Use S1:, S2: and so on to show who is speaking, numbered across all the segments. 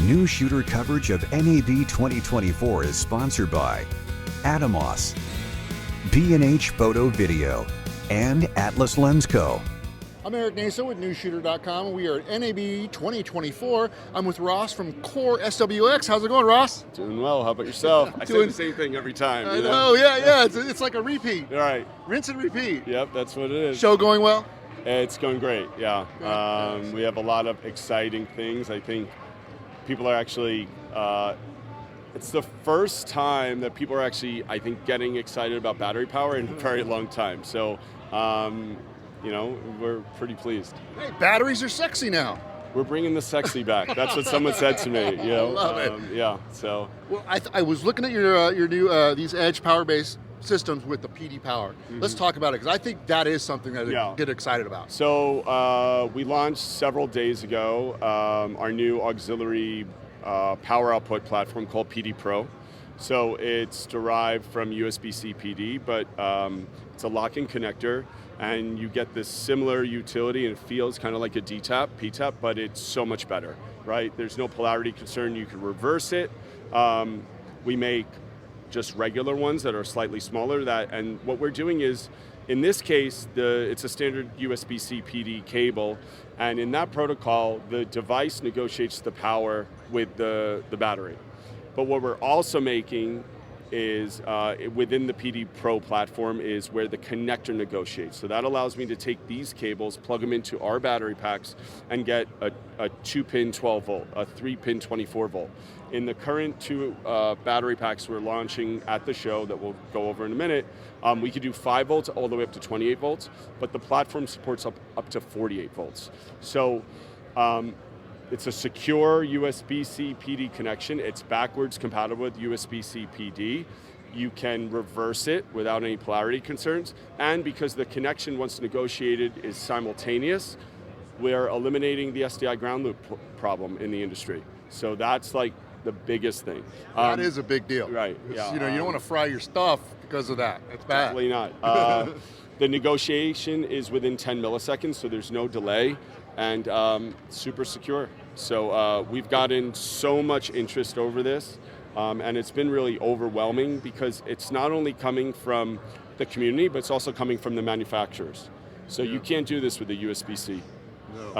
S1: Newsshooter coverage of NAB 2024 is sponsored by Atomos, B&H Photo Video, and Atlas Lens Co.
S2: I'm Eric Naso with Newsshooter.com. We are at NAB 2024. I'm with Ross from Core SWX. How's it going, Ross?
S3: Doing well. How about yourself? I say the same thing every time.
S2: I know, yeah. It's like a repeat.
S3: All right.
S2: Rinse and repeat.
S3: Yep, that's what it is.
S2: Show going well?
S3: It's going great, yeah. We have a lot of exciting things. I think people are actually, it's the first time that people are actually, I think, getting excited about battery power in a very long time. So, we're pretty pleased.
S2: Hey, batteries are sexy now.
S3: We're bringing the sexy back. That's what someone said to me.
S2: I love it.
S3: Yeah. So.
S2: Well, I was looking at your new these Edge Powerbase systems with the PD power. Mm-hmm. Let's talk about it, because I think that is something that I get excited about.
S3: So we launched several days ago our new auxiliary power output platform called PD Pro. So it's derived from USB-C PD, but it's a lock-in connector, and you get this similar utility, and it feels kind of like a DTAP, PTAP, but it's so much better, right? There's no polarity concern. You can reverse it. We make just regular ones that are slightly smaller. And what we're doing is, in this case, it's a standard USB-C PD cable, and in that protocol, the device negotiates the power with the battery. But what we're also making is, within the PD Pro platform, is where the connector negotiates. So that allows me to take these cables, plug them into our battery packs, and get a 2-pin 12 volt, a 3-pin 24 volt. In the current two battery packs we're launching at the show that we'll go over in a minute, we could do 5 volts all the way up to 28 volts, but the platform supports up to 48 volts. So it's a secure USB-C PD connection. It's backwards compatible with USB-C PD. You can reverse it without any polarity concerns. And because the connection, once negotiated, is simultaneous, we're eliminating the SDI ground loop problem in the industry. So that's like the biggest thing.
S2: That is a big deal.
S3: Right, yeah.
S2: You don't want to fry your stuff because of that. That's bad.
S3: Definitely not. The negotiation is within 10 milliseconds, so there's no delay, and super secure. So we've gotten so much interest over this, and it's been really overwhelming, because it's not only coming from the community, but it's also coming from the manufacturers. So you can't do this with a USB-C.
S2: No.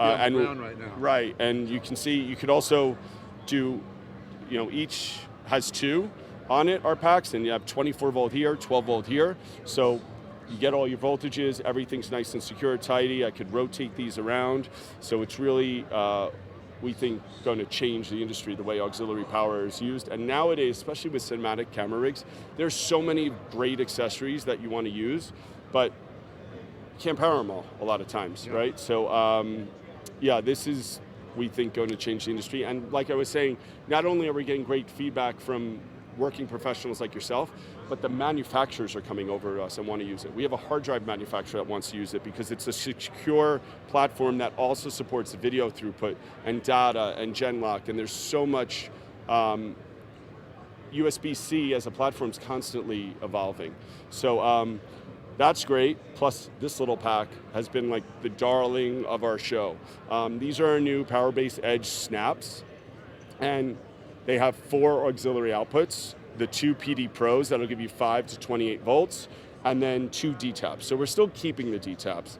S3: And
S2: right now.
S3: Right, and you can see, you could also do, each has 2 on it, our packs, and you have 24 volt here, 12 volt here. So you get all your voltages, everything's nice and secure, tidy. I could rotate these around. So it's really, we think, going to change the industry, the way auxiliary power is used. And nowadays, especially with cinematic camera rigs, there's so many great accessories that you want to use, but you can't power them all a lot of times, right? So this is, we think, going to change the industry. And like I was saying, not only are we getting great feedback from working professionals like yourself, but the manufacturers are coming over to us and want to use it. We have a hard drive manufacturer that wants to use it because it's a secure platform that also supports video throughput and data and Genlock, and there's so much USB-C as a platform is constantly evolving. So that's great. Plus, this little pack has been like the darling of our show. These are our new Powerbase Edge snaps, and they have 4 auxiliary outputs, the 2 PD Pros that'll give you 5 to 28 volts, and then 2 DTAPs. So we're still keeping the DTAPs.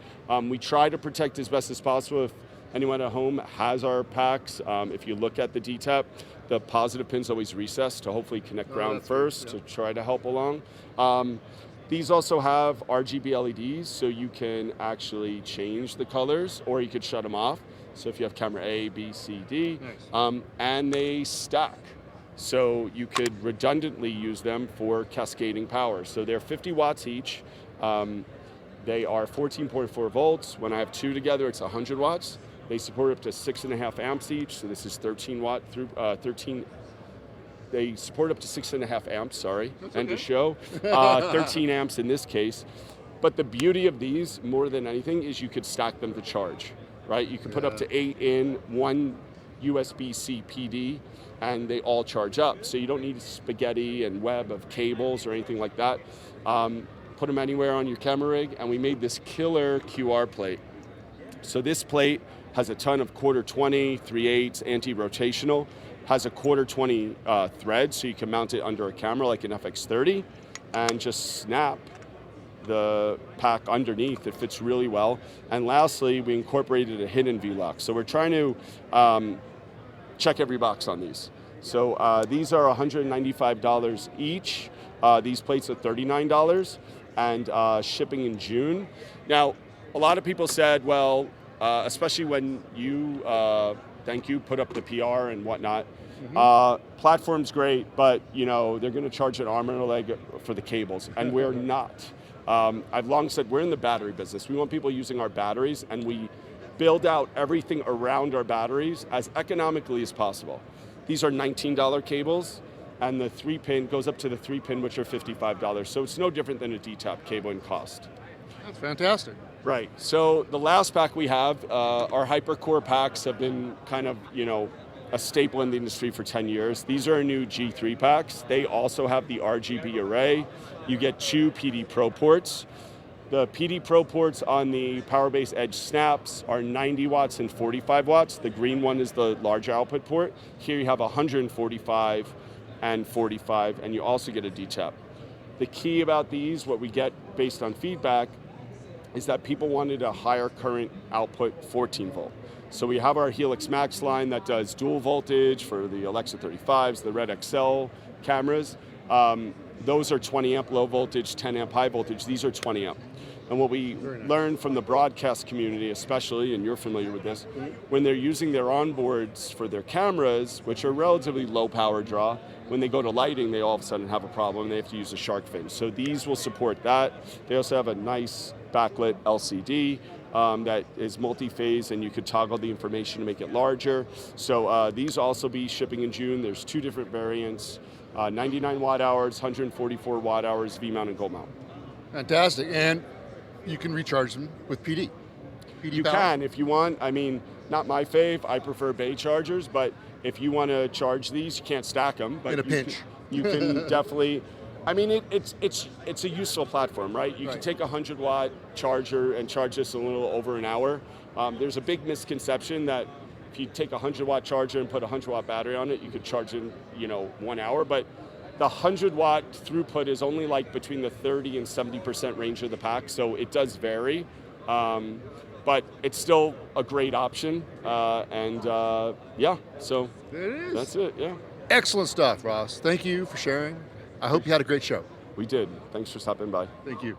S3: We try to protect as best as possible. If anyone at home has our packs, if you look at the DTAP, the positive pin's always recessed to hopefully connect ground first to try to help along. These also have RGB LEDs, so you can actually change the colors, or you could shut them off. So if you have camera A, B, C, D, and they stack. So you could redundantly use them for cascading power. So they're 50 watts each. They are 14.4 volts. When I have 2 together, it's 100 watts. They support up to 6.5 amps each. So this is 13 watt through 13. They support up to 6.5 amps, sorry, end of show. 13 amps in this case. But the beauty of these, more than anything, is you could stack them to charge, right? You can put up to 8 in, 1 USB-C PD, and they all charge up. So you don't need spaghetti and web of cables or anything like that. Put them anywhere on your camera rig, and we made this killer QR plate. So this plate has a ton of quarter 20, 3/8, anti-rotational, has a quarter 20 thread, so you can mount it under a camera like an FX30, and just snap the pack underneath. It fits really well. And lastly, we incorporated a hidden V-lock. So we're trying to check every box on these. So these are $195 each. These plates are $39, and shipping in June. Now, a lot of people said, well, especially when you, thank you, put up the PR and whatnot, platform's great, but you know they're going to charge an arm and a leg for the cables, and we're not. I've long said we're in the battery business. We want people using our batteries, and we build out everything around our batteries as economically as possible. These are $19 cables, and the 3-pin goes up to the 3-pin, which are $55. So it's no different than a D-tap cable in cost.
S2: That's fantastic.
S3: Right. So the last pack we have, our HyperCore packs have been kind of, you know, a staple in the industry for 10 years. These are our new G3 packs. They also have the RGB array. You get 2 PD Pro ports. The PD Pro ports on the Powerbase Edge snaps are 90 watts and 45 watts. The green one is the larger output port. Here you have 145 and 45, and you also get a D-tap. The key about these, what we get based on feedback, is that people wanted a higher current output 14 volt. So we have our Helix Max line that does dual voltage for the Alexa 35s, the Red XL cameras. Those are 20 amp low voltage, 10 amp high voltage. These are 20 amp. And what we learned from the broadcast community especially, and you're familiar with this, when they're using their onboards for their cameras, which are relatively low power draw, when they go to lighting, they all of a sudden have a problem. They have to use a shark fin. So these will support that. They also have a nice backlit LCD that is multi-phase, and you could toggle the information to make it larger. So these will also be shipping in June. There's 2 different variants, 99 watt hours, 144 watt hours, V-mount and gold mount.
S2: Fantastic. And you can recharge them with PD.
S3: You can if you want. I mean, not my fave. I prefer bay chargers, but if you want to charge these, you can't stack them. But
S2: in a pinch.
S3: You can definitely. I mean, it's a useful platform, right? You can take a 100-watt charger and charge this in a little over an hour. There's a big misconception that if you take a 100-watt charger and put a 100-watt battery on it, you could charge in, 1 hour. But the 100-watt throughput is only like between the 30 and 70% range of the pack, so it does vary. But it's still a great option, yeah, so
S2: it is.
S3: That's it, yeah.
S2: Excellent stuff, Ross. Thank you for sharing. I hope you had a great show.
S3: We did. Thanks for stopping by.
S2: Thank you.